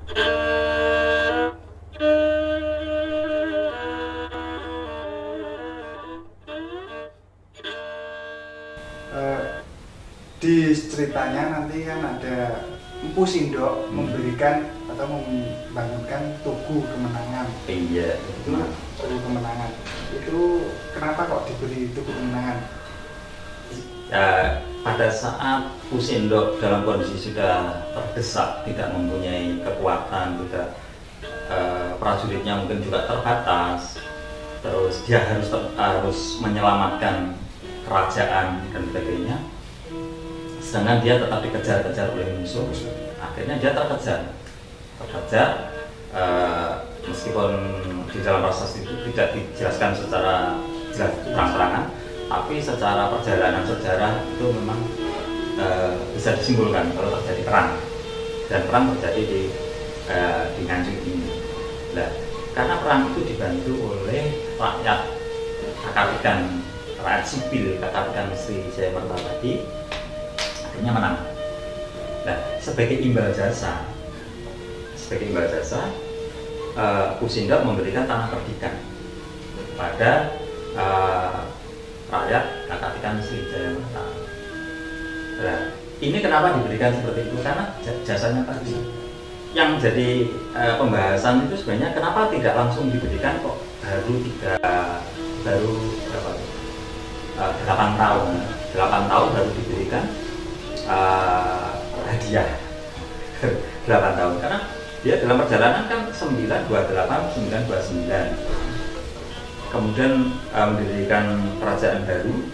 Di ceritanya nanti kan ada Empu Sindok memberikan atau membangunkan Tugu Kemenangan. Iya, Itu Tugu Kemenangan. Itu kenapa kok diberi Tugu Kemenangan? Ya, pada saat Empu Sindok dalam kondisi sudah terdesak, tidak mempunyai kekuatan, tidak prajuritnya mungkin juga terbatas, terus dia harus menyelamatkan kerajaan dan sebagainya. Sedangkan dia tetap dikejar-kejar oleh musuh. Akhirnya dia terkejar, meskipun di dalam prasasti itu tidak dijelaskan secara jelas terang-terangan, tapi secara perjalanan sejarah itu memang bisa disimpulkan kalau terjadi perang, dan perang terjadi di Nganjuk ini. Nah, karena perang itu dibantu oleh rakyat Kakatikan, rakyat sipil Kakatikan Sri Jaya Mertabadi, akhirnya menang. Nah, sebagai imbal jasa, Empu Sindok memberikan tanah perdikan kepada rakyat Kakatikan Sri Jaya Mertabadi. Nah, ini kenapa diberikan seperti itu? Karena jasanya tadi. Yang jadi pembahasan itu sebenarnya kenapa tidak langsung diberikan kok baru berapa? 8 tahun baru diberikan hadiah 8 tahun, karena dia dalam perjalanan kan 928 929, kemudian mendirikan kerajaan baru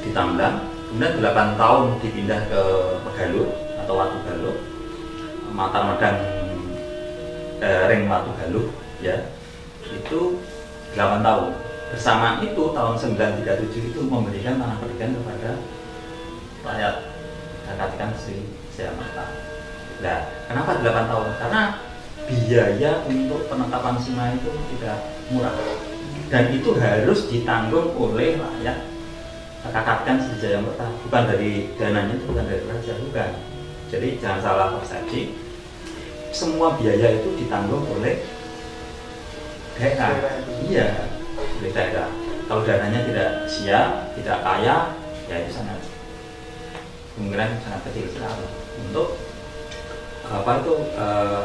di Tamblang, kemudian 8 tahun dipindah ke Pegaluh atau Watu Galuh, Matar Medang Ring Watu Galuh, ya, itu 8 tahun. Bersama itu tahun 937 itu memberikan tanah perdikan kepada rakyat Kakatikan Sri Jaya Mertabadi. Nah, kenapa 8 tahun? Karena biaya untuk penetapan sima itu tidak murah, dan itu harus ditanggung oleh rakyat Kakatikan Sri Jaya Mertabadi, bukan dari dananya, itu bukan dari raja, bukan. Jadi jangan salah persepsi, semua biaya itu ditanggung oleh daerah. Iya, oleh daerah. Kalau dananya tidak siap, tidak kaya, ya itu kemungkinan sangat kecil sekali untuk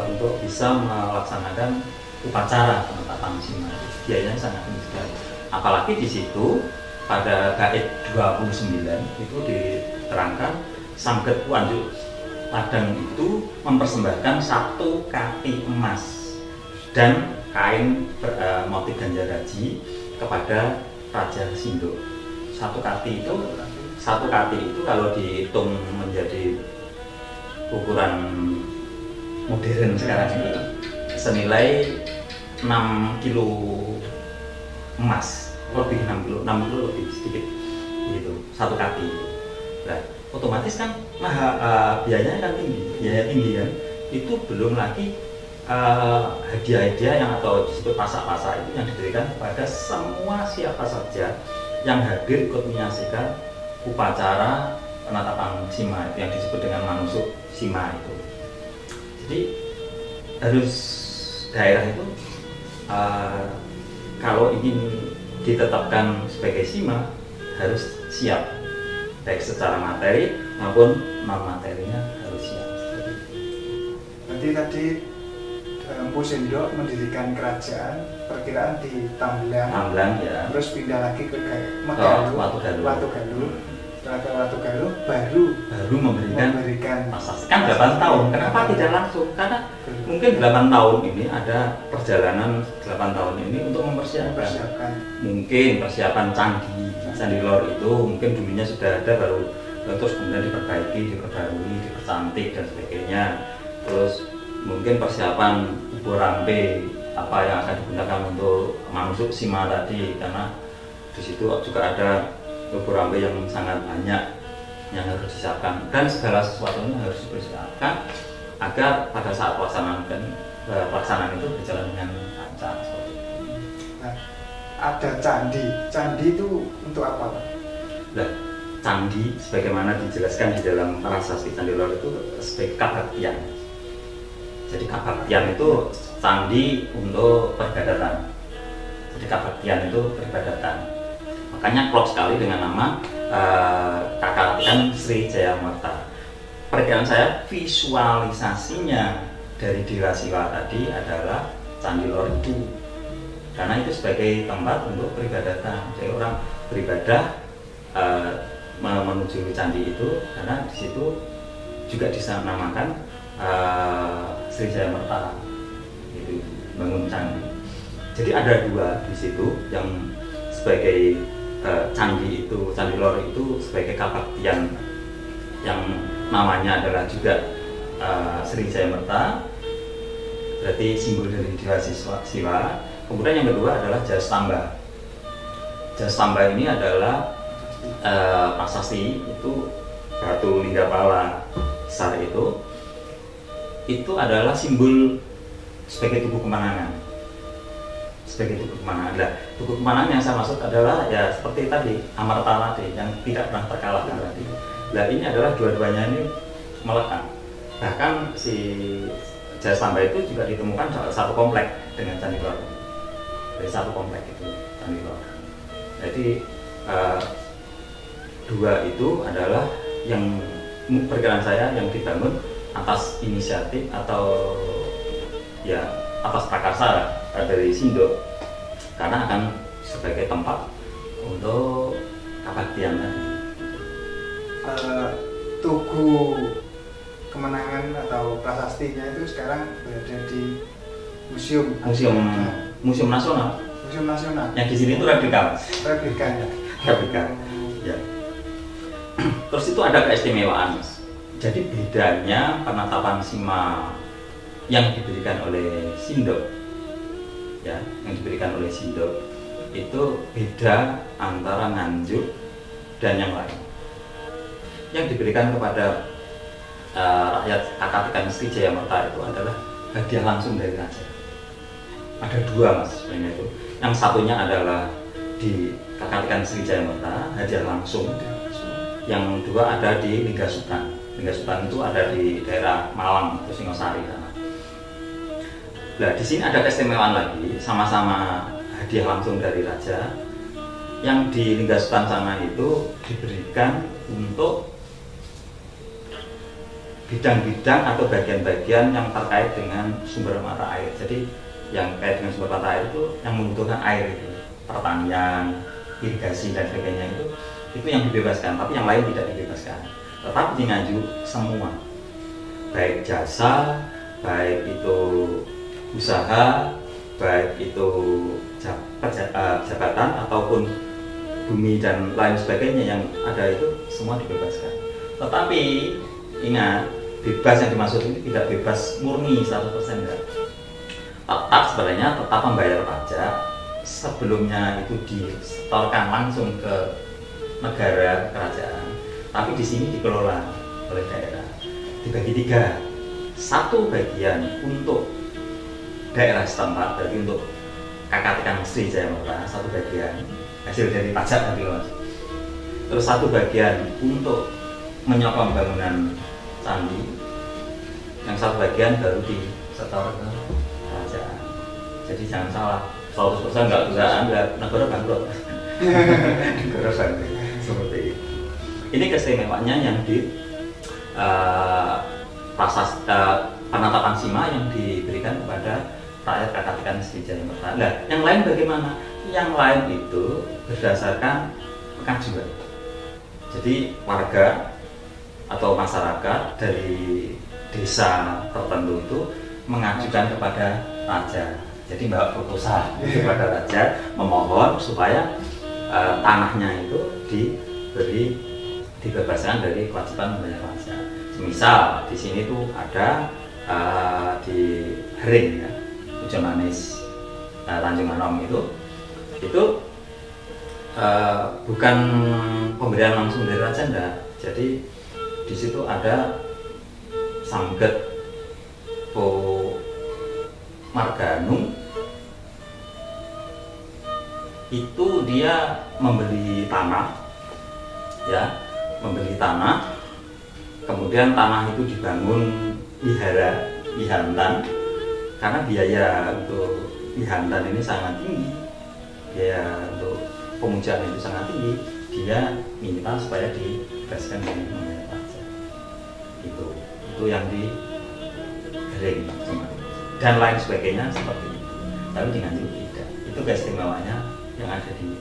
untuk bisa melaksanakan upacara penetapan sima. Biayanya sangat tinggi sekali. Apalagi di situ pada bait 29 itu diterangkan Sangget Wanjuk Padang itu mempersembahkan 1 kati emas dan kain motif ganjaraji kepada Raja Sindok. 1 kati itu kalau dihitung menjadi ukuran modern sekarang ini senilai 6 kilo emas, lebih 6 kilo lebih sedikit gitu, 1 kati. Nah, otomatis kan biayanya kan tinggi kan. Itu belum lagi hadiah-hadiah yang atau disebut pasak-pasak itu yang diberikan kepada semua siapa saja yang hadir ikut menyaksikan upacara penetapan sima itu yang disebut dengan manusuk sima itu. Jadi harus daerah itu kalau ingin ditetapkan sebagai sima harus siap, baik secara materi maupun non materinya harus siap. Berarti tadi Empu Sindok mendirikan kerajaan perkiraan di Tamblang, ya. Terus pindah lagi ke Watu Galuh. Setelah ke Watu Galuh baru memberikan prasasti. Kan 8 tahun. Kenapa tidak langsung? Karena mungkin 8 tahun ini ada perjalanan 8 tahun ini untuk mempersiapkan. Mungkin persiapan candi lor itu mungkin dulunya sudah ada, baru terus kemudian diperbaiki, diperbarui, dipercantik dan sebagainya. Terus mungkin persiapan Ubo Rampe apa yang akan digunakan untuk manusuk sima tadi, karena di situ juga ada Ubo Rampe yang sangat banyak yang harus disiapkan, dan segala sesuatunya harus dipersiapkan agar pada saat pelaksanaan itu berjalan dengan lancar. Nah, ada candi itu untuk apa, Pak? Nah, candi sebagaimana dijelaskan di dalam prasasti Candi Lor itu sebagai kabaktian. Jadi Kabaktian itu candi untuk peribadatan. Jadi Kabaktian itu peribadatan. Makanya klop sekali dengan nama Kakatikan Sri Jaya Merta. Perkiraan saya visualisasinya dari Dewa Siwa tadi adalah Candi Lor itu, karena itu sebagai tempat untuk peribadatan. Jadi orang beribadah menuju candi itu, karena di situ juga dinamakan Sri Jaya Merta, itu bangun candi. Jadi ada dua di situ, yang sebagai candi itu, Candi Lor itu sebagai Kabaktian yang namanya adalah juga Sri Jaya Merta, berarti simbol dari Dewa Siwa. Kemudian yang kedua adalah Jastamba. Jastamba ini adalah prasasti, itu batu Linggapala besar itu adalah simbol sebagai tugu kemenangan. Sebagai tugu kemenangan. Nah, tugu kemenangan yang saya maksud adalah ya seperti tadi Amarta tadi yang tidak pernah terkalahkan tadi. Nah, ini adalah dua-duanya ini melekat. Bahkan si Jastamba itu juga ditemukan satu komplek dengan Candi Lor. Dari satu komplek itu Candi Lor. Jadi dua itu adalah yang perkiraan saya yang dibangun atas inisiatif atau ya atas prakarsa dari Sindo, karena akan sebagai tempat untuk Kabaktian tadi. Tugu kemenangan atau prasastinya itu sekarang berada di museum nasional. Museum nasional. Yang di sini itu replika. Replika ya. Replika. Ya. Terus itu ada keistimewaan, Mas. Jadi bedanya penatapan Sima yang diberikan oleh Sindo, ya, yang diberikan oleh Sindo itu beda antara Nganjuk dan yang lain. Yang diberikan kepada rakyat Kakatikan Sri Jaya Merta itu adalah hadiah langsung dari raja. Ada dua, Mas, sebenarnya itu. Yang satunya adalah di Kakatikan Sri Jaya Merta, hadiah langsung. Yang kedua ada di Lingga Sutan. Lingga Sutan itu ada di daerah Malang atau Singosari sana. Nah, di sini ada keistimewaan lagi, sama-sama hadiah langsung dari raja. Yang di Lingga Sutan sana itu diberikan untuk bidang-bidang atau bagian-bagian yang terkait dengan sumber mata air. Jadi yang terkait dengan sumber mata air itu yang membutuhkan air itu, pertanian, irigasi dan sebagainya itu yang dibebaskan, tapi yang lain tidak dibebaskan. Tetapi di Nganjuk semua, baik jasa, baik itu usaha, baik itu jabatan ataupun bumi dan lain sebagainya yang ada itu semua dibebaskan. Tetapi ingat, bebas yang dimaksud ini tidak bebas murni 100% enggak. Tetap sebenarnya tetap membayar pajak, sebelumnya itu disetorkan langsung ke negara kerajaan, tapi di sini dikelola oleh daerah, dibagi tiga. Satu bagian untuk daerah setempat, berarti untuk Kakatikan Sri Jaya Merta, satu bagian hasil dari pajak nanti, Mas. Terus satu bagian untuk menyokong bangunan candi, yang satu bagian baru disetor ke kerajaan. Jadi jangan salah, 100% nggak bisa negara bangkrut. Negara bangkrut seperti itu. Ini keistimewaannya yang di penatapan Sima yang diberikan kepada rakyat Kakatikan Sri Jaya Merta. Nah, yang lain bagaimana? Yang lain itu berdasarkan pengajuan. Jadi warga atau masyarakat dari desa tertentu itu mengajukan kepada raja. Jadi bawa proposal kepada raja memohon supaya tanahnya itu dibebaskan dari kewajiban membayar pajak. Misal di sini tuh ada di Hering ya, Pujon Manis, Tanjung Anom itu bukan pemberian langsung dari raja enggak. Jadi di situ ada Sangget Po Marganung, itu dia membeli tanah, ya, membeli tanah, kemudian tanah itu dibangun wihara Wihantan karena biaya untuk Wihantan ini sangat tinggi, biaya untuk pemujaan itu sangat tinggi, dia minta supaya dibebaskan dari membayar pajak. Itu yang digering dan lain sebagainya seperti itu. Tapi dengan itu tidak, itu keistimewanya yang ada di